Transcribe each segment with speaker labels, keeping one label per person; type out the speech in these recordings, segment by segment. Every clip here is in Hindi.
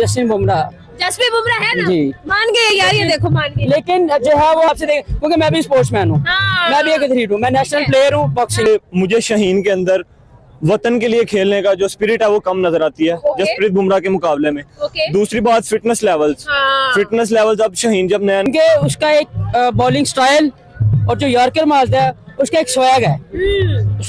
Speaker 1: जसप्रीत बुमराह
Speaker 2: जसप्रीत बुमराह है ना
Speaker 1: जी।
Speaker 2: मान गए यार, ये देखो मान गए।
Speaker 1: लेकिन जो है वो आपसे देख, क्योंकि मैं भी स्पोर्ट्समैन हूँ,
Speaker 2: हाँ।
Speaker 1: मैं भी एक एथलीट हूँ, मैं नेशनल प्लेयर हूँ बॉक्सिंग।
Speaker 3: मुझे शाहीन के अंदर वतन के लिए खेलने का जो स्पिरिट है वो कम नजर आती है
Speaker 2: ओके।
Speaker 3: जसप्रीत बुमराह के मुकाबले में।
Speaker 2: ओके।
Speaker 3: दूसरी बात फिटनेस लेवल्स,
Speaker 2: हाँ।
Speaker 3: फिटनेस लेवल्स अब शाहीन जब नया
Speaker 1: उनके उसका एक बॉलिंग स्टाइल और जो यॉर्कर मारता है उसका एक स्वैग है,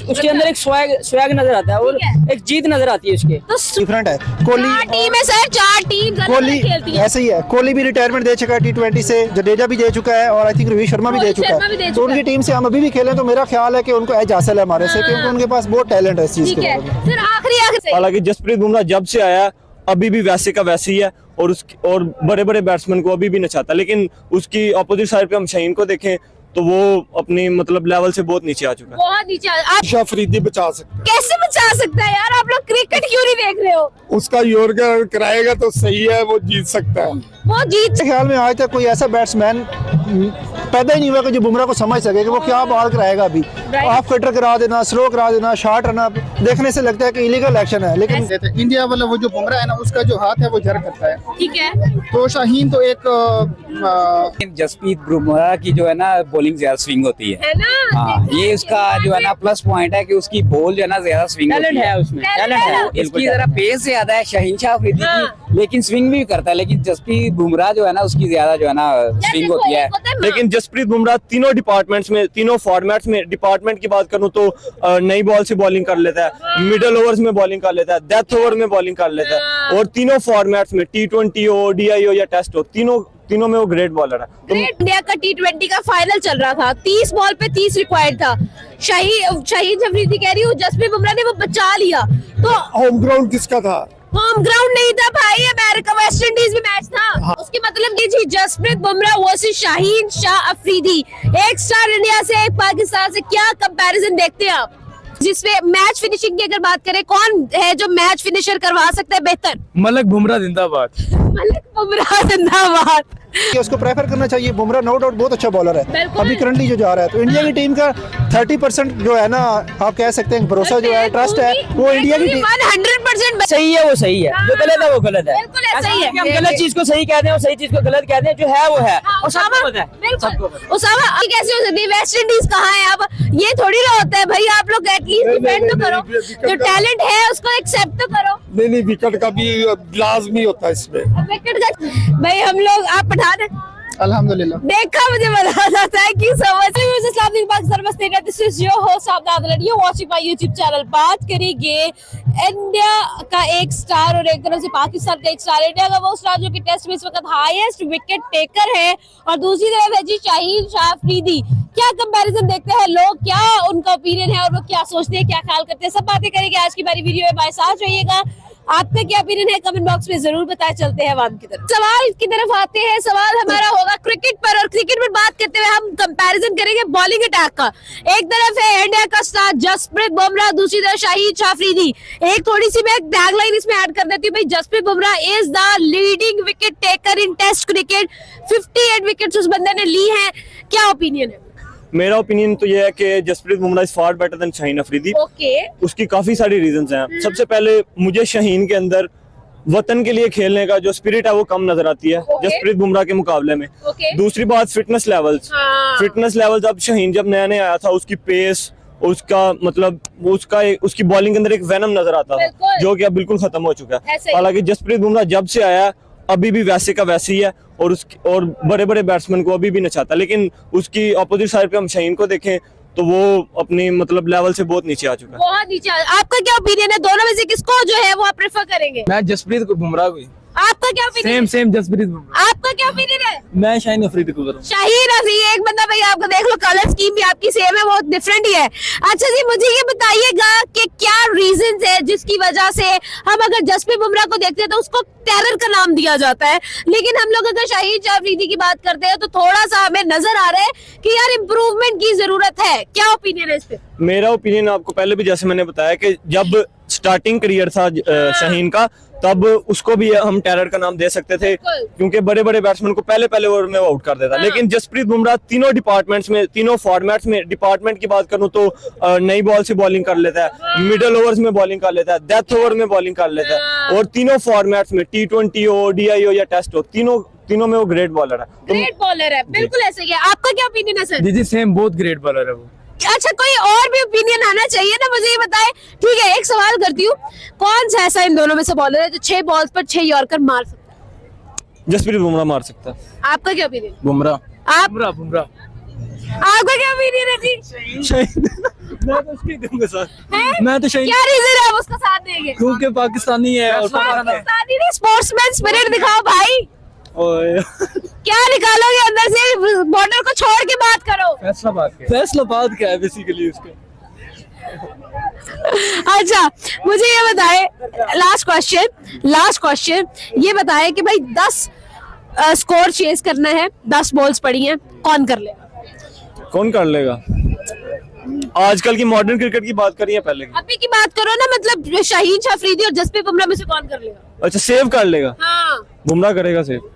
Speaker 1: उसके अंदर एक स्वैग नजर आता है और
Speaker 2: ठीक है।
Speaker 1: एक जीत नजर आती है उसके।
Speaker 2: तो
Speaker 4: डिफरेंट है। कोहली
Speaker 2: चार टीम है सर, चार टीम
Speaker 4: कोहली
Speaker 2: खेलती है।
Speaker 4: ऐसे ही है। कोहली भी रिटायरमेंट दे चुका है T20 से, जडेजा भी दे चुका है और आई थिंक रोहित शर्मा भी दे
Speaker 2: रोहित
Speaker 4: चुका
Speaker 2: शर्मा भी दे
Speaker 4: है। तो
Speaker 2: चुका
Speaker 4: उनकी
Speaker 2: है।
Speaker 4: टीम से हम अभी भी खेलें तो मेरा ख्याल है कि उनको एज हासिल है हमारे से,
Speaker 2: हाँ।
Speaker 4: क्योंकि उनके पास बहुत टैलेंट है इस चीज
Speaker 2: ठीक
Speaker 4: के
Speaker 2: है
Speaker 4: बारे में।
Speaker 2: सर, आखिरी
Speaker 3: हालांकि जसप्रीत बुमराह जब से आया अभी भी वैसे का वैसे ही है और बड़े बड़े बैट्समैन को अभी भी नचाता, लेकिन उसकी अपोजिट साइड पे हम शाहीन को देखें तो वो अपनी मतलब लेवल से बहुत नीचे आ चुका है।
Speaker 2: बहुत नीचे आप
Speaker 5: अफरीदी बचा सकते
Speaker 2: कैसे बचा सकता है यार? आप लोग क्रिकेट क्यों नहीं देख रहे हो?
Speaker 5: हैं, उसका योर्कर कराएगा तो सही है, वो जीत सकता है।
Speaker 2: वो जीत
Speaker 4: मेरे ख्याल में आज तक कोई ऐसा बैट्समैन पैदा ही नहीं हुआ कि जो बुमराह को समझ सके कि वो क्या बॉल कराएगा। अभी ऑफ कटर करा देना, स्लो करा देना, शॉर्ट रन अप देखने से लगता है कि इलीगल एक्शन है, लेकिन
Speaker 6: इंडिया वाला वो जो बुमराह है ना, उसका जो हाथ है वो जर करता है।
Speaker 2: ठीक है।
Speaker 6: तो शाहीन तो एक
Speaker 7: जसप्रीत बुमराह की जो है ना बॉलिंग ज्यादा स्विंग होती है।
Speaker 2: है ना?
Speaker 7: हाँ, ये उसका जो है ना प्लस पॉइंट है कि उसकी बॉल जो है ना ज्यादा स्विंग होती
Speaker 1: टैलेंट है उसमें,
Speaker 2: Talent
Speaker 1: टैलेंट
Speaker 2: है।
Speaker 1: है।
Speaker 7: इसकी जरा पेस ज्यादा है शाहीन शाह अफरीदी
Speaker 2: हाँ।
Speaker 7: की, लेकिन स्विंग भी करता है। लेकिन जसप्रीत बुमराह जो है ना उसकी ज्यादा जो है ना स्विंग होती है।
Speaker 3: लेकिन जसप्रीत बुमराह तीनों डिपार्टमेंट्स में, तीनों फॉर्मेट्स में, डिपार्टमेंट की बात करूं तो नई बॉल से बॉलिंग कर लेता है, मिडल ओवर्स में बॉलिंग कर लेता है, डेथ ओवर में बॉलिंग कर लेता है, और तीनों फॉर्मेट्स में T20 हो, DI हो या टेस्ट हो, तीनों में वो ग्रेट बॉलर है। तो
Speaker 2: ग्रेट इंडिया का T20 का फाइनल चल रहा था, 30 बॉल पे 30 रिक्वायर्ड था। शाहीन अफरीदी कह रही हूँ, जसप्रीत बुमराह ने वो बचा लिया। तो
Speaker 5: होम ग्राउंड किसका था?
Speaker 2: होम ग्राउंड नहीं था भाई, अमेरिका वेस्ट इंडीज में मैच था। उसकी मतलब ये थी जसप्रीत बुमराह वर्सेस शाहीन शाह अफरीदी। एक स्टार इंडिया से, एक पाकिस्तान से, क्या कंपैरिजन देखते हैं आप? जिसमें मैच फिनिशिंग की अगर बात करें, कौन है जो मैच फिनिशर करवा सकता है बेहतर?
Speaker 8: मलक बुमराह जिंदाबाद।
Speaker 2: मलिक बुमराह जिंदाबाद।
Speaker 4: कि उसको प्रेफर करना चाहिए। बुमराह नो डाउट बहुत अच्छा बॉलर है
Speaker 2: बिल्कुल।
Speaker 4: अभी करंटली जो जा रहा है, तो इंडिया की टीम का 30% जो है ना, आप कह सकते हैं भरोसा जो है, ट्रस्ट है, वो इंडिया की टीम
Speaker 2: 100%
Speaker 1: सही है वो सही है, जो गलत है वो गलत है।
Speaker 2: बिल्कुल ऐसा ही है।
Speaker 1: हम गलत चीज को सही कहते हैं और सही चीज को गलत कहते हैं, जो है वो है और
Speaker 2: उसामा,
Speaker 1: सबको पता है। सबको
Speaker 2: बिल्कुल। उसामा, ये कैसे हो सकती है? वेस्ट इंडीज कहाँ है? अब ये थोड़ी ना होता है भाई, आप लोग एटलीस्ट डिफेंड तो करो, जो टैलेंट है उसको एक्सेप्ट तो करो।
Speaker 5: नहीं, विकेट का भी लाजमी होता है इसमें।
Speaker 2: विकेट का भाई हम लोग, आप पठान हैं?
Speaker 6: अल्हम्दुलिल्लाह
Speaker 2: देखा मुझे मजा आता है कि दिस इज योर होस्ट आबदाद लड़ी, you watching my YouTube channel. बात करेंगे इंडिया का एक स्टार और एक तरफ से पाकिस्तान का एक स्टार। इंडिया का वो स्टार जो कि टेस्ट में इस वक्त हाईएस्ट विकेट टेकर है, और दूसरी तरफ है जी शाहीन शाह अफरीदी। क्या कंपैरिजन देखते हैं लोग, क्या उनका ओपिनियन है और वो क्या सोचते हैं, क्या ख्याल करते हैं, सब बातें करेंगे आज की बारी वीडियो में। हमारे साथ रहिएगा। आपका क्या ओपिनियन है कमेंट बॉक्स में जरूर बताएं। चलते हैं आवाम की तरफ, सवाल की तरफ आते हैं। सवाल हमारा होगा क्रिकेट पर, और क्रिकेट पर बात करते हुए हम कंपैरिजन करेंगे बॉलिंग अटैक का। एक तरफ है इंडिया का स्टार जसप्रीत बुमराह, दूसरी तरफ शाहीन शाह अफरीदी। एक थोड़ी सी मैं टैगलाइन इसमें ऐड कर देती हूँ भाई, Jasprit Bumrah is the leading wicket taker in test cricket. 58 wickets उस बंदे ने ली हैं। क्या ओपिनियन है?
Speaker 3: मेरा ओपिनियन तो ये है कि Jasprit Bumrah is far better than Shaheen Afridi.
Speaker 2: Okay.
Speaker 3: उसकी काफी सारी रीजंस हैं। सबसे पहले मुझे शाहीन के अंदर वतन के लिए खेलने का जो स्पिरिट है वो कम नजर आती है जसप्रीत बुमराह के मुकाबले में। दूसरी बात फिटनेस लेवल्स, फिटनेस लेवल्स अब शाहीन जब नया नया आया था, उसकी पेस, उसका मतलब उसकी बॉलिंग के अंदर एक वेनम नजर आता था, जो कि अब बिल्कुल खत्म हो चुका है। हालांकि जसप्रीत बुमराह जब से आया अभी भी वैसे का वैसे ही है और बड़े बड़े बैट्समैन को अभी भी नचाता, लेकिन उसकी अपोजिट साइड पे हम शाहीन को देखें तो वो अपनी मतलब लेवल से बहुत नीचे आ चुका है।
Speaker 2: बहुत नीचे। आपका क्या ओपिनियन है? दोनों में से किसको जो है वो आप प्रेफर करेंगे?
Speaker 8: मैं जसप्रीत को बुमराह को।
Speaker 2: आपका क्या ओपिनियन?
Speaker 8: सेम जसप्रीत बुमराह।
Speaker 2: आपका क्या ओपिनियन है?
Speaker 8: मैं शाहीन अफरीदी को करूँ।
Speaker 2: शाहीन अफरीदी। एक बंदा भाई आपको देख लो, कलर स्कीम भी आपकी सेम है, बहुत डिफरेंट ही है। अच्छा जी, मुझे ये बताइएगा कि क्या रीजंस है जिसकी वजह से हम अगर जसप्रीत बुमराह को देखते हैं तो उसको टेरर का नाम दिया जाता है, लेकिन हम लोग अगर शाहीन शाह अफरीदी की बात करते हैं तो थोड़ा सा हमें नजर आ रहा है कि यार इम्प्रूवमेंट की जरूरत है। क्या ओपिनियन है इस पे?
Speaker 3: मेरा ओपिनियन आपको पहले भी जैसे मैंने बताया कि जब स्टार्टिंग करियर था शाहीन का, तब उसको भी हम टेरर का नाम दे सकते थे, क्योंकि बड़े बड़े बैट्समैन को पहले ओवर में वो आउट कर देता। लेकिन जसप्रीत बुमराह तीनों डिपार्टमेंट्स में, तीनों फॉर्मेट्स में, डिपार्टमेंट की बात करूं तो नई बॉल से बॉलिंग कर लेता है, मिडिल ओवर्स में बॉलिंग कर लेता है, डेथ ओवर में बॉलिंग कर लेता है, और तीनों फॉर्मेट्स में T20 हो, DI हो या टेस्ट हो, तीनों में वो ग्रेट बॉलर है।
Speaker 2: ग्रेट बॉलर है, बिल्कुल ऐसे ही है। आपका क्या ओपिनियन है सर?
Speaker 8: जी जी सेम, बहुत ग्रेट बॉलर है वो।
Speaker 2: अच्छा, कोई और भी ओपिनियन आना चाहिए ना, मुझे ये बताएं। ठीक है, एक सवाल करती हूँ, कौन सा ऐसा इन दोनों में से बॉलर है जो 6 बॉल्स पर 6 यॉर्कर मार सकता है?
Speaker 3: जसप्रीत बुमराह मार सकता है।
Speaker 2: आपका क्या ओपिनियन?
Speaker 8: बुमराह।
Speaker 2: आप
Speaker 8: बुमराह
Speaker 2: आपका क्या ओपिनियन है जी?
Speaker 3: मैं तो उसकी दूंगा साथ।
Speaker 2: हैं?
Speaker 8: मैं तो शायद,
Speaker 2: क्या रीजन है आप उसका साथ देंगे?
Speaker 8: क्योंकि पाकिस्तानी है और
Speaker 2: पाकिस्तानी नहीं, स्पोर्ट्समैन स्पिरिट दिखाओ भाई।
Speaker 3: ओए
Speaker 2: क्या निकालोगे अंदर से? बॉर्डर को छोड़ के बात करो।
Speaker 8: फैसलाबाद का है बेसिकली उसका।
Speaker 2: अच्छा, मुझे ये बताए, लास्ट क्वेश्चन ये बताए कि भाई 10 स्कोर चेस करना है, 10 बॉल्स पड़ी हैं, कौन कर लेगा?
Speaker 3: कौन कर लेगा? आजकल की मॉडर्न क्रिकेट की बात करिए पहले की।
Speaker 2: अभी की बात करो ना, मतलब शाहीन शाह अफरीदी और जसप्रीत बुमराह में से कौन कर लेगा?
Speaker 3: अच्छा, सेव कर लेगा?
Speaker 2: हाँ,
Speaker 3: बुमराह करेगा सेव,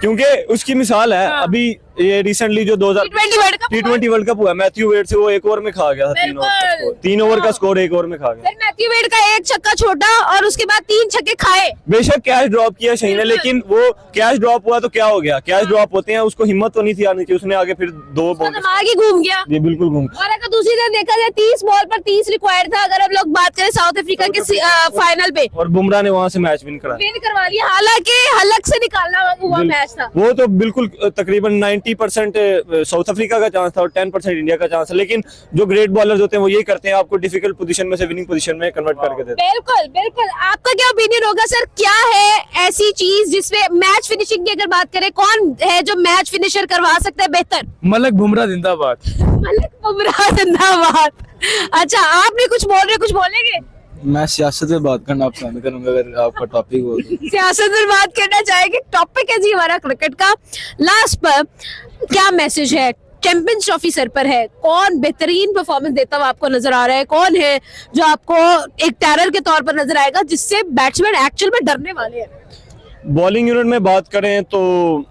Speaker 3: क्योंकि उसकी मिसाल है।
Speaker 2: हाँ।
Speaker 3: अभी ये रिसेंटली जो 2000 T20 वर्ल्ड कप हुआ, मैथ्यू वेड से वो 1 ओवर में खा गया था। 3 ओवर का स्कोर 1 ओवर में खा गया।
Speaker 2: फिर मैथ्यू वेड का 1 छक्का छोटा और उसके बाद 3 छक्के खाए।
Speaker 3: बेशक कैच ड्रॉप किया शाहीन ने, लेकिन वो कैच ड्रॉप हुआ तो क्या हो गया? कैच ड्रॉप होते हैं, उसको हिम्मत तो नहीं थी आने की, उसने आगे फिर 2 बॉल
Speaker 2: दिमाग ही घूम गया।
Speaker 3: जी बिल्कुल घूम।
Speaker 2: और अगर दूसरी तरफ देखा जाए, 30 बॉल पर 30 रिक्वायर्ड था, अगर हम लोग बात करें साउथ अफ्रीका के फाइनल पे,
Speaker 3: और बुमराह ने वहां से मैच विन करा।
Speaker 2: विन करवा लिया, हालांकि हलक से निकालना हुआ मैच था।
Speaker 3: वो तो बिल्कुल तकरीबन 90% साउथ अफ्रीका का चांस था और 10% इंडिया का चांस था। लेकिन जो ग्रेट बॉलर्स होते हैं वो यही करते हैं, आपको डिफिकल्ट पोजीशन में से विनिंग पोजीशन में कन्वर्ट करके देते हैं।
Speaker 2: बिल्कुल। आपका क्या ओपिनियन होगा सर? क्या है ऐसी चीज जिसमें मैच फिनिशिंग की अगर बात करें, कौन है जो मैच फिनिशर करवा सकता है बेहतर?
Speaker 8: मलक बुमराह जिंदाबाद।
Speaker 2: मलिक बुमराह जिंदाबाद। अच्छा, आप भी कुछ बोल रहे, कुछ बोलेंगे?
Speaker 8: मैं सियासत में बात करना पसंद करूंगा अगर आपका टॉपिक हो तो।
Speaker 2: सियासत में बात करना चाहेंगे, टॉपिक है जी हमारा क्रिकेट का। लास्ट पर क्या मैसेज है? चैंपियंस ट्रॉफी सर पर है, कौन बेहतरीन परफॉर्मेंस देता हुआ आपको नजर आ रहा है? कौन है जो आपको एक टेरर के तौर पर नजर आएगा, जिससे बैट्समैन एक्चुअल में डरने वाले हैं?
Speaker 3: बॉलिंग यूनिट में बात करें तो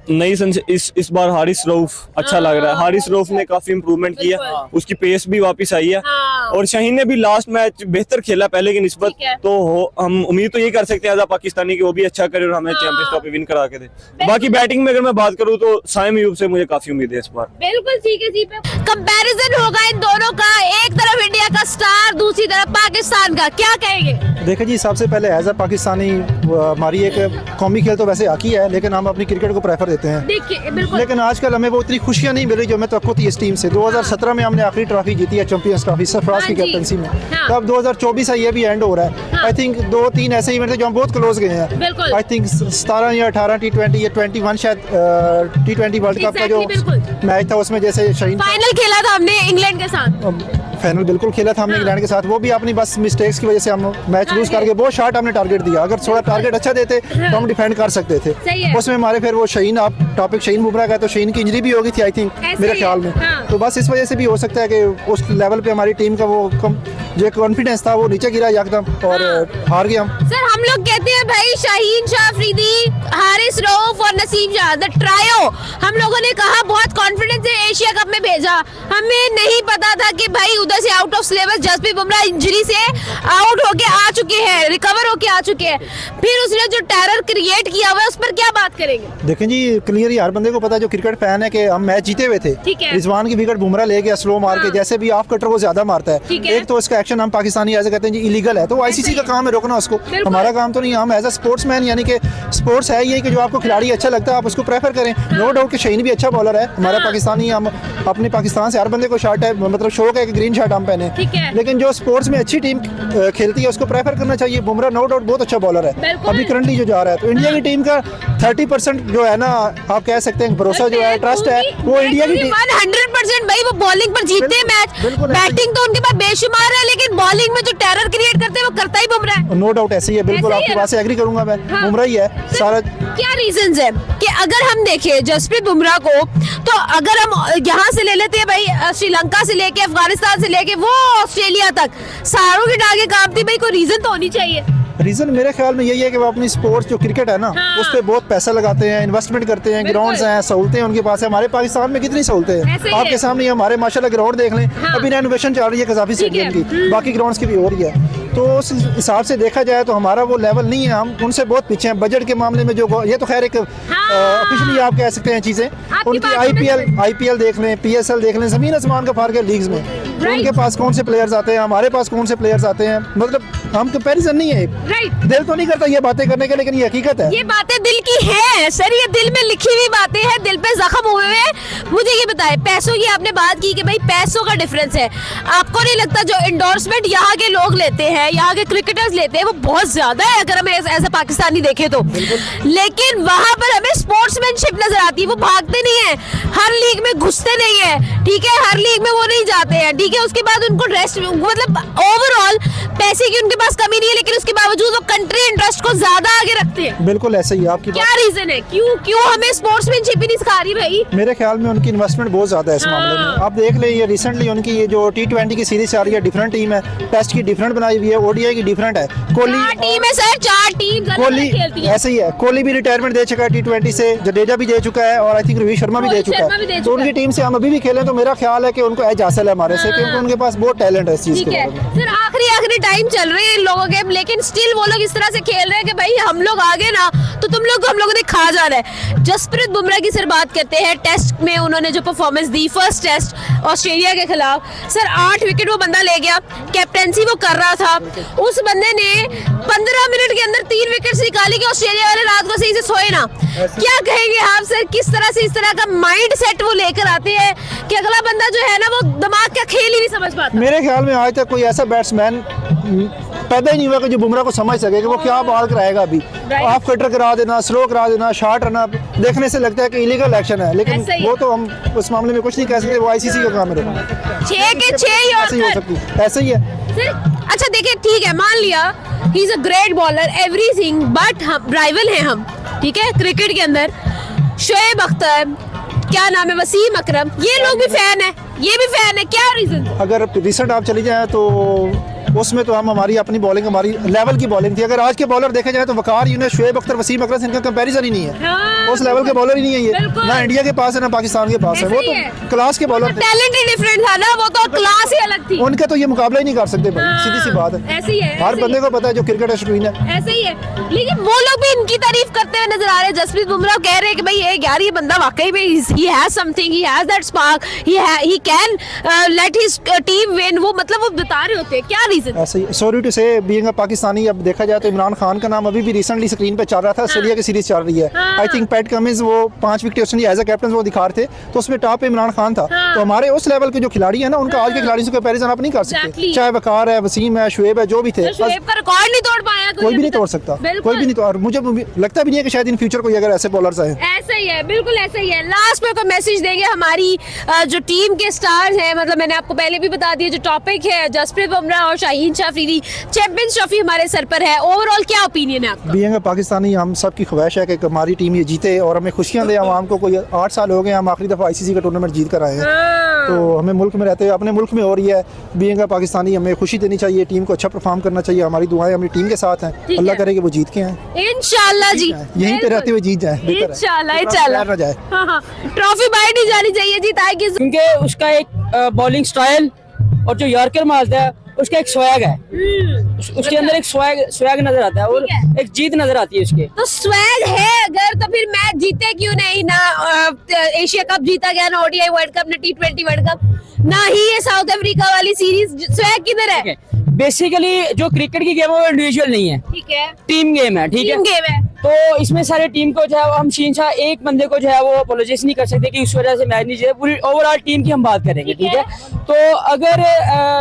Speaker 3: नई इस बार हारिस रऊफ अच्छा लग रहा है। हारिस रऊफ ने काफी इंप्रूवमेंट किया, उसकी पेस भी वापस आई है। और शाहीन ने भी लास्ट मैच बेहतर खेला पहले की निस्बत, तो हम उम्मीद तो ये कर सकते हैं एज अ पाकिस्तानी कि वो भी अच्छा करे और हमें चैंपियंस ट्रॉफी विन करा के दे। बाकी बैटिंग में अगर मैं बात करूं तो साइम अयूब से मुझे काफी उम्मीद है इस बार।
Speaker 2: बिल्कुल ठीक है जी। कंपैरिजन होगा इन दोनों का, एक तरफ इंडिया का स्टार, दूसरी तरफ पाकिस्तान का, क्या कहेंगे?
Speaker 4: देखिए जी, सबसे पहले एज अ पाकिस्तानी हमारी एक कौमी खेल तो वैसे हॉकी है, लेकिन हम अपनी क्रिकेट को प्रेफर देते हैं।
Speaker 2: देखिए, बिल्कुल।
Speaker 4: लेकिन आजकल हमें वो इतनी खुशियां नहीं मिल रही जो हमें तवक्को थी इस टीम से। 2017 में हमने आखिरी ट्रॉफी जीती है, चैंपियंस ट्रॉफी, सरफराज की
Speaker 2: हाँ जी।
Speaker 4: कैप्टनसी में।
Speaker 2: हाँ।
Speaker 4: तब 2024 ये भी एंड हो रहा है। आई थिंक 2-3 ऐसे इवेंट थे जो हम बहुत क्लोज गए हैं।
Speaker 2: बिल्कुल।
Speaker 4: आई थिंक 17 या 18 T20 या 21 शायद T20 वर्ल्ड कप का जो
Speaker 2: बिल्कुल।
Speaker 4: मैच था, उसमें जैसे शाहीन
Speaker 2: फाइनल खेला था हमने इंग्लैंड के साथ।
Speaker 4: फाइनल बिल्कुल खेला था हमने इंग्लैंड के साथ, वो भी अपनी बस मिस्टेक्स की वजह से हम मैच लूज करके बहुत शॉट हमने टारगेट दिया। अगर थोड़ा टारगेट अच्छा देते तो हम डिफेंड कर सकते थे।
Speaker 2: सही है।
Speaker 4: उसमें हमारे फिर वो शाहीन, आप टॉपिक शाहीन बुमराह का, तो शाहीन की इंजरी भी होगी थी आई थिंक
Speaker 2: ऐसे
Speaker 4: मेरे
Speaker 2: ही,
Speaker 4: ख्याल में।
Speaker 2: हाँ।
Speaker 4: तो बस इस वजह से भी हो सकता है कि उस लेवल पे हमारी टीम का वो जो कॉन्फिडेंस था वो नीचे गिरा एकदम और हार गए हम।
Speaker 2: सर, हम लोग कहते हैं भाई शाहीन शाह अफरीदी, हारिस रऊफ और नसीम शाह, द ट्रायो, हम लोगों ने कहा बहुत कॉन्फिडेंस से एशिया कप में भेजा। हमें नहीं पता था कि भाई उधर से out of syllabus Jasprit Bumrah injury से आउट होके आ चुके हैं, रिकवर होके आ चुके हैं। फिर उसने जो टेरर क्रिएट किया हुआ है उस पर क्या बात करेंगे?
Speaker 4: देखें जी, क्लियर हर बंदे को पता है जो क्रिकेट फैन है कि हम मैच जीते हुए थे।
Speaker 2: ठीक है।
Speaker 4: रिजवान की विकेट बुमराह ले गया स्लो मार के,
Speaker 2: हाँ।
Speaker 4: जैसे भी ऑफ कटर वो ज्यादा मारता है।
Speaker 2: ठीक है।
Speaker 4: एक तो इसका एक्शन हम पाकिस्तानी ऐसे कहते हैं जी इलीगल है, तो आईसीसी का काम है रोकना उसको, हमारा काम तो नहीं। हम एज अ स्पोर्ट्समैन, यानी कि स्पोर्ट्स है ये कि जो आपको खिलाड़ी अच्छा लगता है आप उसको प्रेफर करें। नो डाउट कि शाहीन भी अच्छा बॉलर है, हमारा पाकिस्तानी, हम अपने पाकिस्तान से हर बंदे को शर्ट है, मतलब शौक है कि ग्रीन शर्ट हम पहने।
Speaker 2: ठीक है।
Speaker 4: लेकिन जो स्पोर्ट्स में अच्छी टीम खेलती है उसको प्रेफर करना चाहिए। बुमराह नो डाउट बहुत अच्छा बॉलर है
Speaker 2: बिल्कुल।
Speaker 4: अभी करंटली जो जा रहा है, तो इंडिया की टीम का 30% जो है ना, आप कह सकते हैं भरोसा जो है, ट्रस्ट है, वो इंडिया की टीम
Speaker 2: 100% भाई वो बॉलिंग पर जीतते हैं मैच।
Speaker 4: बिल्कुल।
Speaker 2: बैटिंग तो उनके पास बेशुमार है, लेकिन बॉलिंग में जो टेरर क्रिएट करते हैं वो करता ही बुमराह है।
Speaker 4: नो डाउट ऐसे ही है, बिल्कुल
Speaker 2: ऐसे ही
Speaker 4: आपकी
Speaker 2: है
Speaker 4: बात से एग्री करूंगा मैं।
Speaker 2: हाँ।
Speaker 4: बुमराह ही है सारा।
Speaker 2: क्या रीजंस है कि अगर हम देखें जसप्रीत बुमराह को, तो अगर हम यहाँ से ले लेते हैं भाई, श्रीलंका से लेके अफगानिस्तान से लेके वो ऑस्ट्रेलिया तक, सारों की टांगे कांपती, भाई कोई रीजन तो होनी चाहिए।
Speaker 4: रीजन मेरे ख्याल में यही है कि वो अपनी स्पोर्ट्स जो क्रिकेट है ना उस पर बहुत पैसा लगाते हैं, इन्वेस्टमेंट करते हैं, ग्राउंड्स हैं, सहूलतें उनके पास है। हमारे पाकिस्तान में कितनी सहूलतें
Speaker 2: ऐसे
Speaker 4: हैं,
Speaker 2: ही
Speaker 4: आपके
Speaker 2: है।
Speaker 4: सामने ही हमारे माशाल्लाह ग्राउंड देख लें, अभी रेनोवेशन चल रही है कजाफी स्टेडियम की, बाकी ग्राउंड्स की भी हो रही है। तो उस हिसाब से देखा जाए तो हमारा वो लेवल नहीं है, हम उनसे बहुत पीछे हैं बजट के मामले में। जो ये तो खैर एक ऑफिशियली आप कह सकते हैं चीज़ें, उनकी आईपीएल देख लें, पीएसएल देख लें, ज़मीन आसमान का फर्क है लीग्स में। उनके पास कौन से प्लेयर्स आते हैं, हमारे पास कौन से प्लेयर्स आते हैं, मतलब हम कंपैरिजन नहीं है।
Speaker 2: राइट।
Speaker 4: दिल तो नहीं करता ये बातें करने के, लेकिन ये हकीकत है।
Speaker 2: ये बातें दिल की हैं सर, ये दिल में लिखी हुई बातें हैं, दिल पे जख्म हुए हैं। मुझे ये बताएं, पैसों की आपने बात की कि भाई पैसों का डिफरेंस है, आपको नहीं लगता जो एंडोर्समेंट यहाँ के लोग लेते हैं, यहाँ के क्रिकेटर्स लेते हैं, वो बहुत ज्यादा है अगर हमें एज ए पाकिस्तानी देखें तो। लेकिन वहां पर हमें स्पोर्ट्समैनशिप नजर आती है, वो भागते नहीं है, हर लीग में घुसते नहीं है, ठीक है, हर लीग में वो नहीं जाते हैं, ठीक है, उसके बाद उनको रेस्ट, मतलब ओवरऑल पैसे की उनके पास कमी नहीं है, लेकिन उसके बावजूद वो कंट्री इंटरेस्ट को ज्यादा आगे रखते हैं।
Speaker 4: बिल्कुल ऐसा ही है आपकी
Speaker 2: क्या रीजन है, क्यों हमें स्पोर्ट्समैनशिप ही नहीं सिखा रही भाई?
Speaker 4: मेरे ख्याल में उनकी इन्वेस्टमेंट बहुत ज्यादा है इस मामले में। आप देख ले, ये रिसेंटली उनकी ये जो T20 की सीरीज आ रही है, डिफरेंट टीम है, टेस्ट की डिफरेंट बनाई हुई है, ओडीआई की डिफरेंट है। कोहली
Speaker 2: टीम है सर, 4 टीम
Speaker 4: कोहली
Speaker 2: खेलती है।
Speaker 4: ऐसे ही है, कोहली भी रिटायरमेंट दे चुका है T20 से, जडेजा भी दे चुका है, और आई थिंक रोहित शर्मा भी दे चुका है। तो उनकी टीम से हम अभी भी खेलें तो मेरा ख्याल है कि उनको एज हासिल है हमारे से, क्योंकि उनके पास बहुत टैलेंट है इस चीज
Speaker 2: ठीक
Speaker 4: के
Speaker 2: है
Speaker 4: बारे में।
Speaker 2: सर, आखिरी टाइम चल रहे हैं इन लोगों के, लेकिन स्टिल वो लोग इस तरह से खेल रहे हैं कि भाई हम लोग आगे ना तो तुम लोग को हम लोगों ने खा जाना है। जसप्रीत बुमराह की सर बात करते हैं, टेस्ट में उन्होंने जो परफॉर्मेंस दी, फर्स्ट टेस्ट ऑस्ट्रेलिया के खिलाफ, सर 8 विकेट वो बंदा ले गया, कैप्टेंसी वो कर रहा था, उस बंदे ने 15 मिनट के अंदर 3 विकेट निकाली कि ऑस्ट्रेलिया वाले रात को सही से सोए ना। क्या कहेंगे आप सर, किस तरह से इस तरह का माइंड सेट वो लेकर आते हैं कि अगला बंदा जो है ना वो दिमाग का खेल ही नहीं समझ पाता?
Speaker 4: मेरे ख्याल में आज तक कोई ऐसा बैट्समैन पैदा ही नहीं हुआ कि जो बुमराह को समझ सके कि वो क्या बॉल कराएगा। अभी ऑफ कटर करा देना, स्लो करा देना, शॉर्ट रना, देखने से लगता है कि इलीगल एक्शन है, लेकिन वो तो हम उस मामले में कुछ नहीं कह सकते, वो आईसीसी का काम है।
Speaker 2: 6 के 6 ही
Speaker 4: ऐसे ही हो सकती है, ऐसे ही है
Speaker 2: सर। अच्छा देखिए, ठीक है, मान लिया he is a great bowler everything, but हम राइवल हैं हम, ठीक है, क्रिकेट के अंदर शोएब अख्तर, क्या नाम है, वसीम अकरम, ये लोग भी फैन है, ये भी फैन है, क्या रीजन?
Speaker 4: अगर रिसेंट आप चली जाए तो उसमें तो हम हमारी अपनी बॉलिंग हमारी लेवल की बॉलिंग थी। अगर आज के बॉलर देखे जाए तो वकार यूनुस, शोएब अख्तर, वसीम अकरम, इनका कंपैरिजन ही नहीं है। उस लेवल के बॉलर ही नहीं है ये, ना इंडिया के पास है ना पाकिस्तान के पास है। वो तो क्लास के बॉलर थे,
Speaker 2: टैलेंट ही डिफरेंट था ना, वो तो क्लास ही अलग थी,
Speaker 4: उनका तो ये मुकाबला ही नहीं कर सकते भाई, सीधी सी बात है।
Speaker 2: ऐसे ही है,
Speaker 4: हर बंदे को पता है जो क्रिकेट शौकीन है,
Speaker 2: ऐसे ही है। लेकिन वो लोग भी इनकी तारीफ करते हुए नजर आ रहे हैं। जसप्रीत बुमराह कह रहे हैं कि भाई यार ये बंदा वाकई में he has something, he has that spark, he can let his team win, वो मतलब वो बता रहे होते हैं। क्या रीजन?
Speaker 4: ऐसे ही सॉरी टू से बीइंग अ पाकिस्तानी, अब देखा जाए तो इमरान खान का नाम अभी भी रिसेंटली स्क्रीन पे चल रहा था, ऑस्ट्रेलिया की सीरीज चल रही है। आई थिंक पैट कमिंस वो 5 wicket Australia as a captain वो दिखा रहे थे, तो उसमें टॉप पे इमरान खान था। तो हमारे उस लेवल के जो खिलाड़ी है ना, उनका आज के खिलाड़ी से कंपैरिजन आप नहीं कर सकते, चाहे वकार है, वसीम है, शोएब है, जो भी थे,
Speaker 2: शोएब का रिकॉर्ड नहीं तोड़ पाया
Speaker 4: कोई भी नहीं तोड़ सकता, कोई भी नहीं तोड़। मुझे लगता भी नहीं है कि शायद इन फ्यूचर कोई अगर ऐसे बॉलर्स आए।
Speaker 2: ऐसा ही है, बिल्कुल ऐसा ही है। लास्ट में कोई मैसेज देंगे हमारी जो टीम के स्टार्स हैं, मतलब मैंने आपको पहले भी बता दिया, जो टॉपिक है जसप्रीत बुमराह और शाहीन शाह अफरीदी, चैंपियंस ट्रॉफी हमारे सर पर है। ओवरऑल क्या ओपिनियन है आपका?
Speaker 4: बीइंग अ पाकिस्तानी हम सब की ख्वाहिश है कि हमारी टीम ये जीते और हमें खुशियां दे आवाम को। कोई 8 साल हो गए हम आखिरी दफ़ा आईसीसी का टूर्नामेंट जीत कर आए हैं, तो हमें मुल्क में रहते हुए अपने मुल्क में हो रही है। बीइंग अ पाकिस्तानी हमें खुशी देनी चाहिए, टीम को अच्छा परफॉर्म करना चाहिए, हमारी दुआएं हमारी टीम के साथ हैं, अल्लाह करे कि वो जीत के आए
Speaker 2: इंशाल्लाह जी,
Speaker 4: यहीं पे रहते हुए जीत जाए,
Speaker 2: इंशाल्लाह
Speaker 4: ना जाए।
Speaker 2: ट्रॉफी बाहर नहीं जानी चाहिए जी, ताकि
Speaker 1: क्योंकि उसका एक बॉलिंग स्टाइल और जो यॉर्कर मारता है उसका एक स्वैग है, उसके अंदर एक स्वैग नजर आता है और एक जीत नजर आती है उसके।
Speaker 2: तो स्वैग है अगर, तो फिर मैच जीते क्यों नहीं? ना एशिया कप जीता गया, ना ओडीआई वर्ल्ड कप, ना T20 वर्ल्ड कप, ना ही ये साउथ अफ्रीका वाली सीरीज। स्वैग किधर है?
Speaker 1: बेसिकली जो क्रिकेट की गेम है वो इंडिविजुअल नहीं है,
Speaker 2: ठीक है,
Speaker 1: टीम गेम है, ठीक
Speaker 2: टीम गेम है।
Speaker 1: तो इसमें सारे टीम को जो है हम शीनशाह एक बंदे को जो है वो अपोलोजाइज नहीं कर सकते कि उस वजह से मैच नहीं जीते, पूरी ओवरऑल टीम की हम बात करेंगे, ठीक है। तो अगर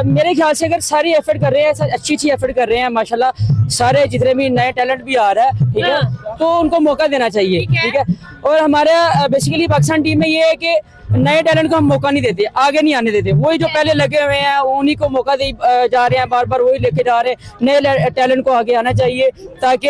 Speaker 1: मेरे ख्याल से अगर सारी एफर्ट कर रहे हैं, अच्छी एफर्ट कर रहे हैं माशाल्लाह, सारे जितने भी नए टैलेंट भी आ रहा है, ठीक है, तो उनको मौका देना चाहिए, ठीक है। और हमारा बेसिकली पाकिस्तान टीम में ये है कि नए टैलेंट को हम मौका नहीं देते, आगे नहीं आने देते। वही जो पहले लगे हुए हैं उन्हीं को मौका दे जा रहे हैं, बार बार वही लेके जा रहे हैं। नए टैलेंट को आगे आना चाहिए ताकि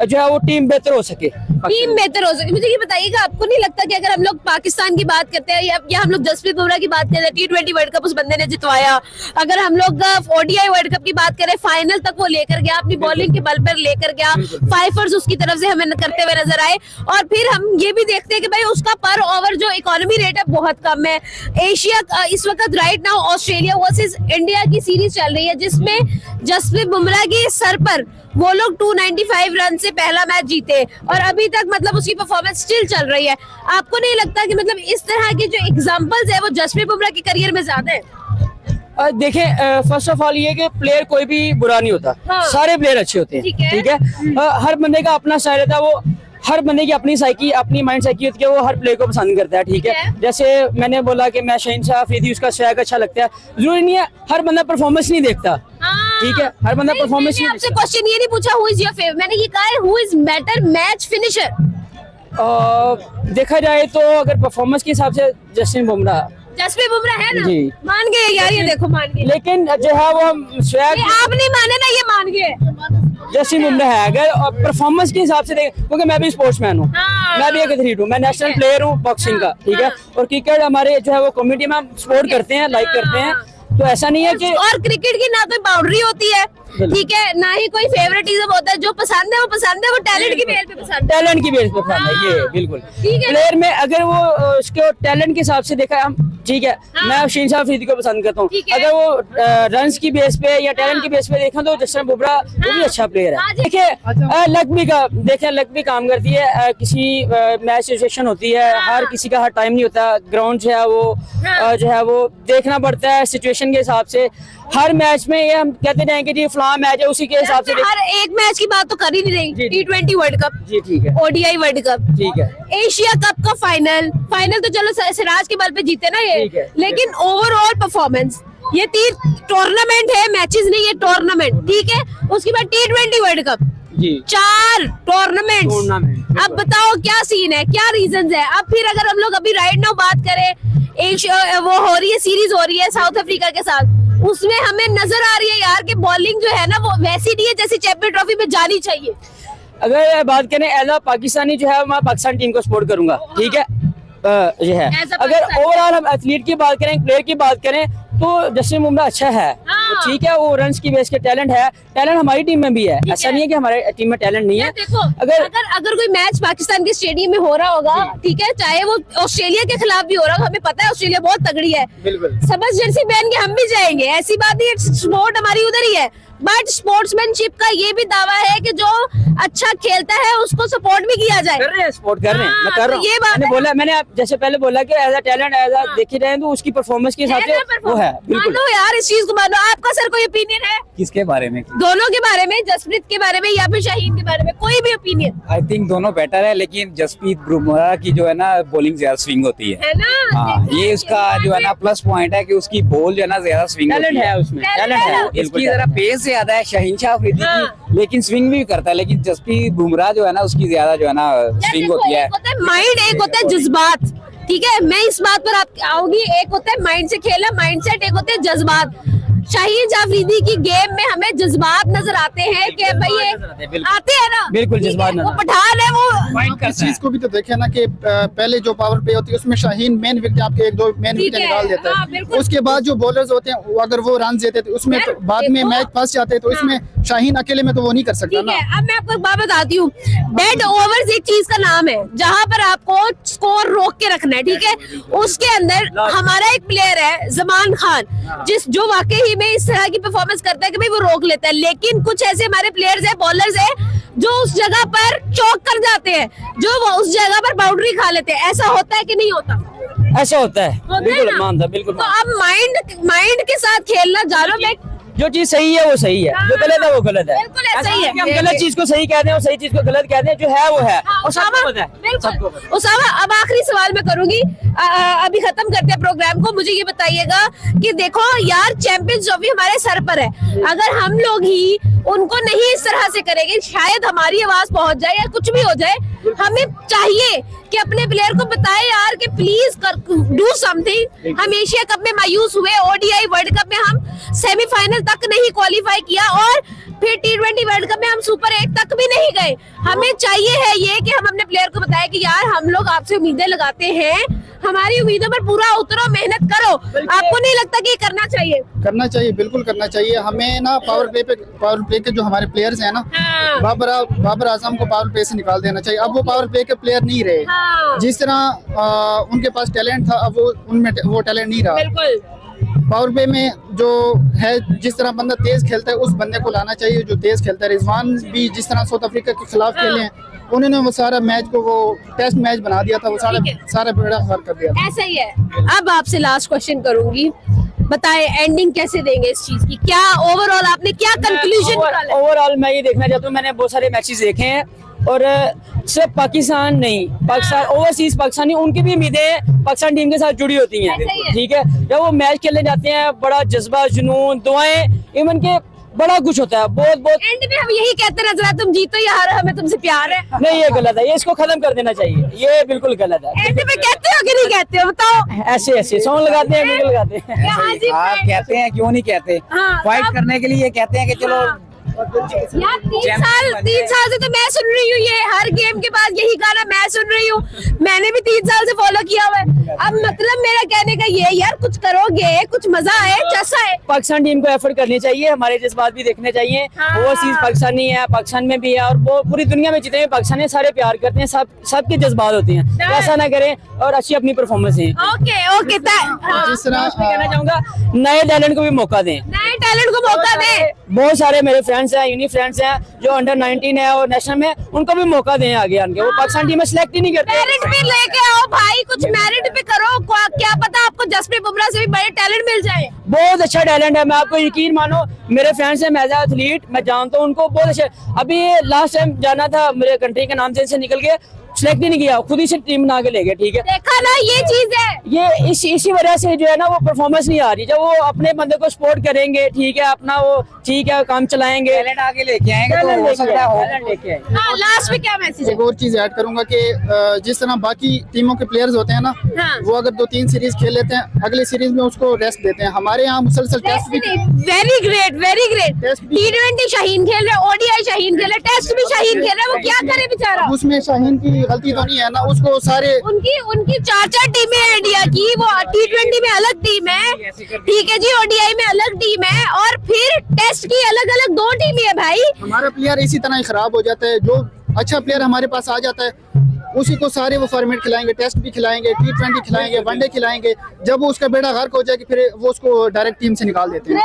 Speaker 1: जो है वो टीम बेहतर हो सके।
Speaker 2: टीम बेहतर हो सके। मुझे ये बताइएगा, आपको नहीं लगता कि अगर हम लोग पाकिस्तान की बात करते हैं या हम लोग जसप्रीत बुमराह की बात करें, T20 वर्ल्ड कप उस बंदे ने जितवाया, अगर हम लोग ODI वर्ल्ड कप की बात करें, फाइनल तक वो लेकर गया, अपनी बॉलिंग के बल पर लेकर गया, फाइफर्स उसकी तरफ से हमें करते हुए नजर आए। और फिर हम ये भी देखते हैं कि भाई उसका पर ओवर जो इकोनॉमी रेट है बहुत कम है। एशिया इस वक्त right now Australia versus India की सीरीज चल रही है, जिसमें जसप्रीत बुमराह के सर पर वो लोग 295 रन से पहला मैच जीते और अभी तक मतलब उसकी परफॉर्मेंस स्टिल चल रही है। आपको नहीं लगता कि मतलब इस तरह के जो एग्जांपल्स है वो जसप्रीत बुमराह के करियर में ज्यादा है?
Speaker 1: देखें, फर्स्ट ऑफ ऑल ये कि प्लेयर कोई भी बुरा नहीं होता,
Speaker 2: हाँ।
Speaker 1: सारे प्लेयर अच्छे होते हैं, ठीक है। हर बंदे का अपना स्टाइल रहता है, वो हर बंदे की अपनी साइकी, अपनी माइंड साइकी होती है, वो हर प्लेयर को पसंद करता है, ठीक है। जैसे मैंने बोला कि मैं शहीनशाह अफरीदी, उसका स्वैग अच्छा लगता है, जरूरी नहीं है हर बंदा परफॉर्मेंस नहीं देखता, ठीक है, हर बंदा परफॉर्मेंस नहीं
Speaker 2: आपसे क्वेश्चन ये नहीं पूछा हु इज योर फेवरेट, मैंने ये कहा है who is better match finisher.
Speaker 1: देखा जाए तो अगर परफॉर्मेंस के हिसाब से जसप्रीत बुमराह
Speaker 2: है ना,
Speaker 1: जी।
Speaker 2: मान गए यार, ये देखो मान गए,
Speaker 1: लेकिन जो है वो स्वैग
Speaker 2: आप नहीं माने ना, ये मान गए।
Speaker 1: जसप्रीत बुमराह है। अगर परफॉर्मेंस के हिसाब से देखें, क्योंकि मैं भी स्पोर्ट्समैन हूँ, मैं भी एक एथलीट हूँ, मैं नेशनल प्लेयर हूँ बॉक्सिंग का, ठीक है, और क्रिकेट हमारे जो है वो कम्युनिटी में हम सपोर्ट करते हैं, लाइक करते हैं, तो ऐसा नहीं है कि
Speaker 2: और क्रिकेट की ना कोई बाउंड्री होती है, ठीक है, ना ही कोई फेवरेटिज्म होता है, जो पसंद है वो पसंद है, वो टैलेंट की बेस पे पसंद है,
Speaker 1: टैलेंट की बेस पे पसंद है, ये बिल्कुल
Speaker 2: ठीक है।
Speaker 1: प्लेयर में अगर वो उसके टैलेंट के हिसाब से देखा हम, ठीक है, मैं शहीनशाह अफरीदी को पसंद करता हूँ। अगर वो रन्स की बेस पे या टैलेंट की बेस पे देखा तो जसप्रीत बुमराह वो भी अच्छा प्लेयर है। देखिए लक भी काम करती है, किसी मैच सिचुएशन होती है, हर किसी का हर टाइम नहीं होता, ग्राउंड जो है वो देखना पड़ता है सिचुएशन के हिसाब से। हर मैच में ये हम कहते हैं कि जी फलां मैच है, उसी के हिसाब से
Speaker 2: हर एक मैच की बात तो कर ही नहीं रही, T20 वर्ल्ड कप,
Speaker 1: जी ठीक है,
Speaker 2: ODI वर्ल्ड कप,
Speaker 1: ठीक है,
Speaker 2: एशिया कप का फाइनल तो चलो सिराज के बल पे जीते ना ये, लेकिन ओवरऑल परफॉर्मेंस, ये 3 टूर्नामेंट है, मैचेस नहीं है, टूर्नामेंट, ठीक है। उसके बाद T20 वर्ल्ड कप,
Speaker 1: जी
Speaker 2: 4 टूर्नामेंट। अब बताओ क्या सीन है, क्या रीजंस है? अब फिर अगर हम लोग अभी राइट नाउ बात करें, वो हो रही है, सीरीज हो रही है साउथ अफ्रीका के साथ, उसमें हमें नजर आ रही है यार कि बॉलिंग जो है ना वो वैसी नहीं है जैसी चैंपियन ट्रॉफी में जानी चाहिए।
Speaker 1: अगर बात करें एज अ पाकिस्तानी जो है मैं पाकिस्तान टीम को सपोर्ट करूंगा, ठीक है, ये है। अगर ओवरऑल हम एथलीट की बात करें, प्लेयर की बात करें तो जसप्रीत बुमराह अच्छा है, ठीक है, वो रन्स की बेस के टैलेंट है, टैलेंट हमारी टीम में भी है, ऐसा नहीं है कि हमारे टीम में टैलेंट नहीं है।
Speaker 2: देखो अगर कोई मैच पाकिस्तान के स्टेडियम में हो रहा होगा, ठीक है, चाहे वो ऑस्ट्रेलिया के खिलाफ भी हो रहा होगा, हमें पता है ऑस्ट्रेलिया बहुत तगड़ी है, सबज जर्सी पहन के हम भी जाएंगे, ऐसी बात नहीं है, स्पोर्ट हमारी उधर ही है, बट स्पोर्ट्समैनशिप का ये भी दावा है कि जो अच्छा खेलता है उसको सपोर्ट भी किया जाए।
Speaker 1: कर रहे हैं, सपोर्ट कर रहे हैं, मैं कर रहा हूं।
Speaker 2: ये बात
Speaker 1: मैंने बोला, मैंने जैसे पहले बोला कि as a talent, as a देखी जाए तो उसकी परफॉर्मेंस के हिसाब से वो है, बिल्कुल।
Speaker 2: मानो यार, इस चीज को मानो। आपका सर कोई ओपिनियन है
Speaker 7: किसके बारे में?
Speaker 2: दोनों के बारे में, जसप्रीत के बारे में या फिर शाहीन के बारे में, कोई भी ओपिनियन?
Speaker 7: आई थिंक दोनों बेटर है, लेकिन जसप्रीत बुमराह की जो है ना बॉलिंग ज्यादा स्विंग होती
Speaker 2: है ना।
Speaker 7: हाँ, ये उसका जो है ना प्लस पॉइंट है कि उसकी बॉल जो है ना ज्यादा स्विंग
Speaker 1: टैलेंट है उसमें, टैलेंट है,
Speaker 7: इसकी जरा पेस ज्यादा है शहीनशाह अफरीदी की, लेकिन स्विंग भी करता है, लेकिन जसप्रीत बुमराह जो है ना उसकी ज्यादा जो है ना स्विंग होती है।
Speaker 2: एक होता है माइंड, एक होता है जज्बात, ठीक है, मैं इस बात पर आप आऊंगी। एक होता है माइंड से खेलना, माइंडसेट, एक होते हैं जज्बात। शाहीन अफरीदी की गेम में हमें जज्बात नजर आते हैं कि भाई ये आते हैं ना,
Speaker 1: बिल्कुल जज्बात
Speaker 2: वो पठान है, वो
Speaker 6: इस चीज को भी तो देखे ना कि पहले जो पावर प्ले होती है उसमें शाहीन मेन विकेट, आपके 1-2 मेन विकेट निकाल देता है, उसके बाद जो बॉलर्स होते हैं अगर वो रन देते तो उसमें तो बाद में मैच फंस जाते हैं, तो इसमें शाहीन अकेले में तो वो नहीं कर सकता ना।
Speaker 2: अब मैं आपको एक बात बताती हूँ, डेड ओवर्स एक चीज का नाम है जहाँ पर आपको स्कोर रोक के रखना है, ठीक है। उसके अंदर हमारा एक प्लेयर है जमान खान, जो वाकई में इस तरह की परफॉर्मेंस करता है कि भाई वो रोक लेता है, लेकिन कुछ ऐसे हमारे प्लेयर्स है, बॉलर्स है, जो उस जगह पर चौक कर जाते हैं, जो वो उस जगह पर बाउंड्री खा लेते हैं। ऐसा होता है कि नहीं होता?
Speaker 1: ऐसा होता है, बिल्कुल मानता, बिल्कुल।
Speaker 2: तो अब माइंड के साथ खेलना जानो, मैं
Speaker 1: जो चीज सही है वो सही है, जो गलत है वो गलत है,
Speaker 2: बिल्कुल ऐसा ही है।
Speaker 1: हम गलत चीज को सही कहते हैं और सही चीज को गलत कहते हैं, जो है वो है, और सबको पता है, सबको पता है।
Speaker 2: उसामा, अब आखिरी सवाल मैं करूंगी, अभी खत्म करते हैं प्रोग्राम को। मुझे ये बताइएगा कि देखो यार, चैंपियंस ट्रॉफी हमारे सर पर है, अगर हम लोग ही उनको नहीं इस तरह से करेंगे, शायद हमारी आवाज पहुंच जाए या कुछ भी हो जाए, हमें चाहिए कि अपने प्लेयर को बताए यार कि प्लीज डू समथिंग। हम एशिया कप में मायूस हुए, ओडीआई वर्ल्ड कप में हम सेमीफाइनल तक नहीं क्वालिफाई किया और फिर T20 वर्ल्ड कप में हम सुपर 8 तक भी नहीं गए। हमें चाहिए है ये कि हम अपने प्लेयर को बताएं कि यार हम लोग आपसे उम्मीदें लगाते हैं, हमारी उम्मीदों पर पूरा उतरो, मेहनत करो। आपको नहीं लगता कि ये करना चाहिए?
Speaker 6: करना चाहिए, बिल्कुल करना चाहिए। हमें ना पावर प्ले के जो हमारे प्लेयर्स हैं ना, बाबर आजम को पावर प्ले से निकाल देना चाहिए। अब वो पावर प्ले के प्लेयर नहीं रहे। जिस तरह उनके पास टैलेंट था, अब वो उनमें वो टैलेंट नहीं रहा।
Speaker 2: बिल्कुल
Speaker 6: पावर प्ले में जो है, जिस तरह बंदा तेज खेलता है उस बंदे को लाना चाहिए जो तेज खेलता है। रिजवान भी जिस तरह साउथ अफ्रीका के खिलाफ खेले हैं, उन्होंने वो सारा मैच को वो टेस्ट मैच बना दिया था, वो सारा बेड़ा गर्क कर दिया था।
Speaker 2: ऐसा ही है। अब आपसे लास्ट क्वेश्चन करूंगी, बताएं एंडिंग कैसे देंगे इस चीज की? क्या ओवरऑल आपने क्या कंक्लूजन निकाला?
Speaker 1: ओवरऑल मैं ये देखना चाहता हूँ, मैंने बहुत सारे मैचेस देखे हैं और सिर्फ पाकिस्तान नहीं, पाकिस्तान ओवरसीज पाकिस्तानी, उनकी भी उम्मीदें पाकिस्तान टीम के साथ जुड़ी होती हैं। ठीक है, जब वो मैच खेलने जाते हैं बड़ा जज्बा, जुनून, दुआएं, इवन के बड़ा कुछ होता है। बहुत
Speaker 2: एंड में हम यही कहते नजर आए, तुम जीतो या हारो, हमें तुमसे प्यार है।
Speaker 1: नहीं, ये गलत है, ये इसको खत्म कर देना चाहिए, ये बिल्कुल गलत है।
Speaker 2: एंड में कहते हो कि नहीं कहते हो, बताओ।
Speaker 1: ऐसे सॉन्ग लगाते हैं, बिल्कुल लगाते हैं।
Speaker 7: आप कहते हैं, क्यों नहीं कहते? फाइट करने के लिए कहते हैं कि चलो
Speaker 2: यार 3 साल से तो मैं सुन रही हूँ, ये हर गेम के बाद यही गाना मैं सुन रही हूँ। मैंने भी 3 साल से फॉलो किया हुआ है। अब मतलब मेरा कहने का ये, यार कुछ करोगे, कुछ मजा है, जैसा है।
Speaker 1: पाकिस्तान टीम को एफर्ट करनी चाहिए, हमारे जज्बात भी देखने चाहिए। वो चीज पाकिस्तानी है, पाकिस्तान में भी है, और वो पूरी दुनिया में जितने भी पाकिस्तानी सारे प्यार करते हैं, सबके जज्बात होते हैं। तो ऐसा ना करें और अच्छी अपनी परफॉर्मेंस है।
Speaker 2: ओके
Speaker 6: जिस तरह
Speaker 1: कहना चाहूंगा, नए टैलेंट को भी मौका दें,
Speaker 2: नए टैलेंट को मौका दें।
Speaker 1: बहुत सारे मेरे फ्रेंड्स हैं, यूनी फ्रेंड्स हैं जो अंडर 19 है और नेशनल में, उनको भी मौका दें आगे आके। वो पाकिस्तान टीम में सिलेक्ट ही नहीं करते।
Speaker 2: मेरिट भी लेके आओ भाई, कुछ मेरिट भी करो, क्या पता आपको जसप्रीत बुमराह से भी बड़े टैलेंट मिल जाए।
Speaker 1: बहुत अच्छा टैलेंट है, मैं आपको यकीन मानो, मेरे फ्रेंड्स हैं, मैं एज एथलीट मैं जानता हूँ उनको, बहुत अच्छे। अभी लास्ट टाइम जाना था, मेरे कंट्री के नाम से निकल के सिलेक्ट ही नहीं किया, खुद ही से टीम बना के ले गए। ठीक है,
Speaker 2: देखा ना, ये चीज है।
Speaker 1: ये इसी वजह से जो है ना वो परफॉर्मेंस नहीं आ रही। जब वो अपने बंदे को सपोर्ट करेंगे, ठीक है, अपना वो ठीक है काम चलाएंगे,
Speaker 7: टैलेंट आगे लेके आएंगे तो हो सकता है।
Speaker 2: हाँ, लास्ट में क्या मैसेज है?
Speaker 6: एक और चीज ऐड करूंगा कि जिस तरह बाकी टीमों के प्लेयर्स होते हैं ना, वो अगर 2-3 सीरीज खेल लेते हैं, अगले सीरीज में उसको रेस्ट देते हैं। हमारे यहाँ मुसलसल टेस्ट भी,
Speaker 2: वेरी ग्रेट T20 शाहीन खेल रहे, ODI शाहीन खेल रहे, टेस्ट भी शाहीन खेल रहे, वो क्या करे बेचारा?
Speaker 6: उसमें शाहीन की गलती तो नहीं है ना, उसको सारे
Speaker 2: उनकी 4 टीमें हैं इंडिया की, वो T20 में अलग टीम है, ठीक है जी, ODI में अलग टीम है, और फिर टेस्ट की अलग अलग 2 टीमें है भाई।
Speaker 6: हमारा प्लेयर इसी तरह ही खराब हो जाता है। जो अच्छा प्लेयर हमारे पास आ जाता है, उसी को सारे वो फॉर्मेट खिलाएंगे, टेस्ट भी खिलाएंगे, T20 खिलाएंगे, वनडे खिलाएंगे। जब वो उसका बेड़ा गर्क हो जाएगी, फिर वो उसको डायरेक्ट टीम से निकाल देते हैं।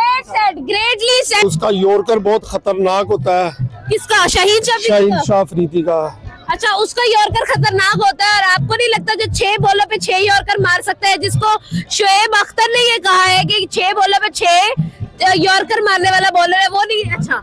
Speaker 2: Greatly said.
Speaker 5: उसका यॉर्कर बहुत खतरनाक होता है,
Speaker 2: किसका? शाहीन
Speaker 5: शाह अफरीदी का।
Speaker 2: अच्छा, उसका यॉर्कर खतरनाक होता है, और आपको नहीं लगता जो 6 बॉलों पे 6 यॉर्कर मार सकता है, जिसको शोएब अख्तर ने ये कहा है कि 6 बॉलों पे 6 यॉर्कर मारने वाला बॉलर है, वो नहीं अच्छा?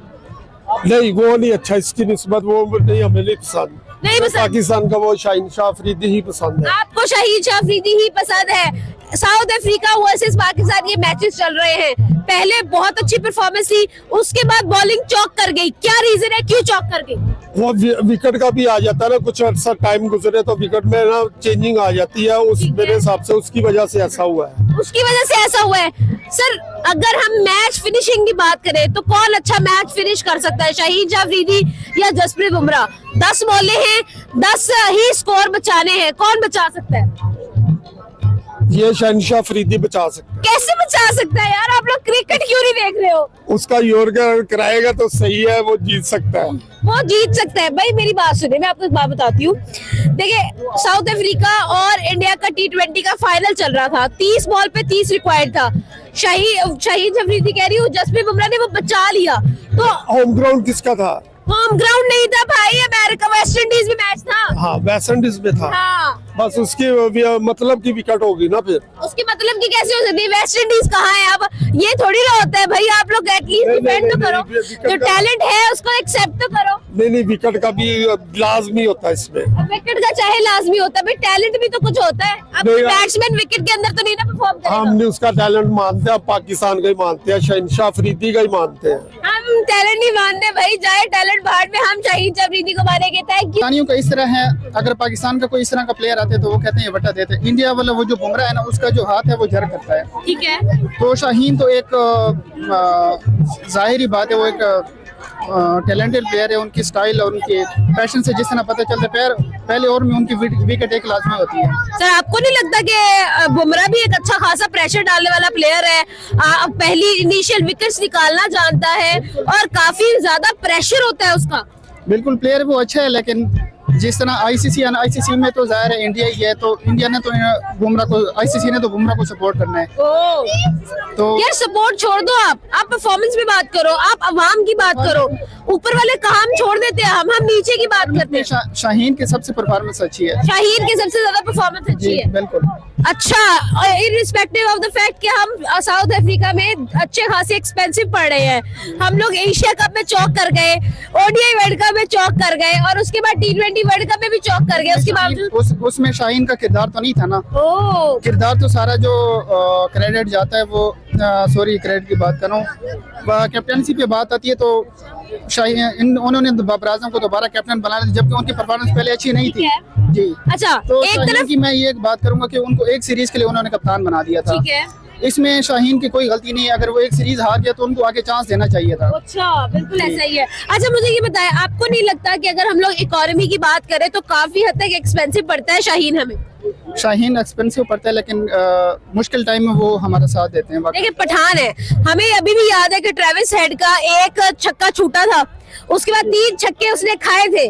Speaker 5: नहीं, वो नहीं अच्छा, इसकी निस्बत वो नहीं, हमें नहीं पसंद।
Speaker 2: नहीं पसंद?
Speaker 5: पाकिस्तान का वो शाहीन शाह अफरीदी ही पसंद है।
Speaker 2: आपको शाहीन शाह अफरीदी ही पसंद है। साउथ अफ्रीका वर्सेस पाकिस्तान ये मैचेस चल रहे हैं, पहले बहुत अच्छी परफॉर्मेंस थी, उसके बाद बॉलिंग चौक कर गई। क्या रीजन है, क्यों चौक कर गई?
Speaker 5: वो विकेट का भी आ जाता है ना, कुछ अर्सा टाइम गुजरे तो विकेट में ना चेंजिंग आ जाती है, उस मेरे हिसाब से उसकी वजह से ऐसा हुआ है।
Speaker 2: उसकी वजह से ऐसा हुआ है। सर, अगर हम मैच फिनिशिंग की बात करें तो कौन अच्छा मैच फिनिश कर सकता है, शाहीन शाह अफरीदी या जसप्रीत बुमराह? 10 बॉलें हैं, 10 ही स्कोर बचाने हैं, कौन बचा सकता है?
Speaker 5: ये शाहीन शाह अफरीदी बचा सकते हैं।
Speaker 2: कैसे बचा सकता है यार? आप लोग क्रिकेट क्यों नहीं देख रहे हो?
Speaker 5: उसका यॉर्कर कराएगा तो सही है, वो जीत सकता है।
Speaker 2: वो जीत सकता है भाई, मेरी बात सुनिए, मैं आपको एक बात बताती हूँ। देखिए, साउथ अफ्रीका और इंडिया का T20 का फाइनल चल रहा था, 30 बॉल पे 30 रिक्वायर्ड था। शाहीन अफरीदी कह रही हूँ, जसप्रीत बुमराह ने वो बचा लिया। तो
Speaker 5: होम ग्राउंड किसका था?
Speaker 2: होम ग्राउंड नहीं था भाई, अमेरिका वेस्ट इंडीज में मैच था।
Speaker 5: हाँ, वेस्ट इंडीज में था।
Speaker 2: हाँ,
Speaker 5: बस उसकी मतलब की विकेट होगी ना फिर।
Speaker 2: उसकी मतलब की कैसे हो सकती है? वेस्ट इंडीज कहाँ है अब? ये थोड़ी ना होता है भाई, आप लोग एटलीस्ट डिफेंड तो करो, जो टैलेंट है उसको एक्सेप्ट तो करो।
Speaker 5: नहीं, विकेट का भी लाजमी होता है इसमें।
Speaker 2: विकेट का चाहे लाजमी होता है, टैलेंट भी तो कुछ होता है। अब बैट्समैन विकेट के अंदर तो नहीं ना परफॉर्म करेगा।
Speaker 5: हमने उसका टैलेंट मानते हैं, पाकिस्तान का ही मानते हैं, शाहीन शाह अफरीदी का ही मानते हैं।
Speaker 2: हम टैलेंट नहीं मानते भाई, जाए टैलेंट बाहर में, हम शाहीन अफरीदी को मानेंगे। Thank you.
Speaker 6: पाकिस्तानियों का इस तरह है, अगर पाकिस्तान का कोई इस तरह का प्लेयर आते तो वो कहते हैं ये वटा देते। इंडिया वाला वो जो बुमराह है ना, उसका जो हाथ है वो जर करता है।
Speaker 2: ठीक है।
Speaker 6: तो शाहीन तो एक जाहिर बात है, वो एक टैलेंटेड प्लेयर है। उनकी स्टाइल और उनके पैशन से जिस तरह पता चलता है, पहले ओवर में उनकी विकेट एक लाजमी होती है।
Speaker 2: सर आपको नहीं लगता कि बुमराह भी एक अच्छा खासा प्रेशर डालने वाला प्लेयर है? पहली इनिशियल विकेट्स निकालना जानता है और काफी ज्यादा प्रेशर होता है उसका।
Speaker 6: बिल्कुल, प्लेयर वो अच्छा है, लेकिन जिस तरह आईसीसी में तो जाहिर है इंडिया ही है, तो इंडिया ने तो बुमराह को, आईसीसी ने तो बुमराह को सपोर्ट करना है। तो
Speaker 2: यार सपोर्ट छोड़ दो, आप परफॉर्मेंस पे बात करो, आप अवाम की बात करो। ऊपर वाले काम छोड़ देते हैं, हम नीचे की बात करते हैं।
Speaker 6: शाहीन की सबसे परफॉर्मेंस अच्छी है।
Speaker 2: शाहीन की सबसे ज्यादा परफॉर्मेंस अच्छी है।
Speaker 6: बिल्कुल।
Speaker 2: अच्छा, इररिस्पेक्टिव ऑफ द फैक्ट कि हम साउथ अफ्रीका में अच्छे खासे एक्सपेंसिव पड़ रहे हैं, हम लोग एशिया कप में चौक कर गए, ओडीआई वर्ल्ड कप में चौक कर गए और उसके बाद T20 वर्ल्ड कप में भी चौक कर गए। उसके बावजूद
Speaker 6: उसमें शाहीन का किरदार तो नहीं था ना। किरदार तो सारा जो क्रेडिट जाता है वो, सॉरी क्रेडिट की बात कर रहा हूँ, कैप्टनसी पे बात आती है तो शाहीन उन्होंने बाबर आजम को दोबारा कैप्टन बनाया, जबकि उनकी परफॉर्मेंस पहले अच्छी नहीं थी जी।
Speaker 2: अच्छा,
Speaker 6: तो
Speaker 2: एक
Speaker 6: शाहीन
Speaker 2: तरफ
Speaker 6: की मैं ये एक बात करूंगा कि उनको एक सीरीज के लिए उन्होंने कप्तान बना दिया था।
Speaker 2: ठीक है।
Speaker 6: इसमें शाहीन की कोई गलती नहीं है, अगर वो एक सीरीज हार गया तो उनको आगे चांस देना चाहिए था।
Speaker 2: अच्छा, बिल्कुल ऐसा ही है। अच्छा मुझे ये बताएं, आपको नहीं लगता कि अगर हम लोग इकोनॉमी की बात करें तो काफी हद तक एक्सपेंसिव पड़ता है शाहीन हमें?
Speaker 6: शाहीन एक्सपेंसिव पड़ता है, लेकिन मुश्किल टाइम में वो हमारा साथ देते हैं।
Speaker 2: देखिए पठान है, हमें अभी भी याद है कि ट्रेविस हेड का एक छक्का छूटा था, उसके बाद 3 छक्के उसने खाए थे।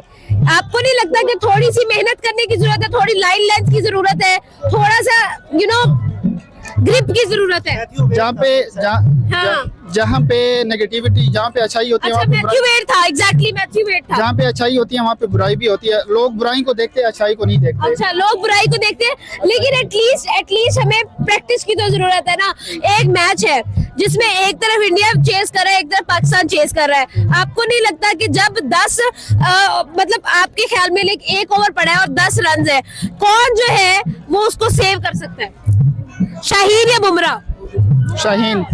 Speaker 2: आपको नहीं लगता कि थोड़ी सी मेहनत करने की जरूरत है, थोड़ी लाइन लेंथ की जरूरत है, थोड़ा सा ग्रिप की जरूरत है?
Speaker 6: जहाँ पे नेगेटिविटी, जहाँ पे अच्छाई होती है,
Speaker 2: अच्छा, मैथ्यू वेड था, एग्जैक्टली मैथ्यू वेड था।
Speaker 6: जहाँ पे अच्छाई होती है वहाँ पे बुराई भी होती है। लोग बुराई को देखते हैं, अच्छाई को नहीं देखते।
Speaker 2: अच्छा, लोग बुराई को देखते हैं, लेकिन एटलीस्ट हमें प्रैक्टिस की तो जरूरत है ना। एक मैच है जिसमें एक तरफ इंडिया चेस कर रहा है, एक तरफ पाकिस्तान चेस कर रहा है। आपको नहीं लगता कि जब 10 मतलब आपके ख्याल में एक ओवर पड़ा है और 10 रन है, कौन जो है वो उसको सेव कर सकता है, शाहीन या बुमराह?
Speaker 6: शाहीन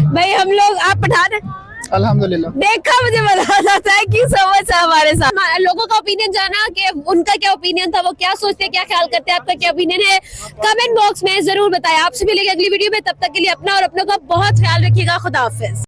Speaker 2: भाई हम लोग, आप पठान है
Speaker 6: अल्हम्दुलिल्लाह।
Speaker 2: देखा, मुझे मजा आता है। थैंक यू सो मच हमारे साथ। लोगों का ओपिनियन जाना कि उनका क्या ओपिनियन था, वो क्या सोचते हैं, क्या ख्याल करते हैं, आपका क्या ओपिनियन है, कमेंट बॉक्स में जरूर बताएं। आपसे मिलेंगे अगली वीडियो में, तब तक के लिए अपना और अपनों का बहुत ख्याल रखिएगा। खुदा हाफिज।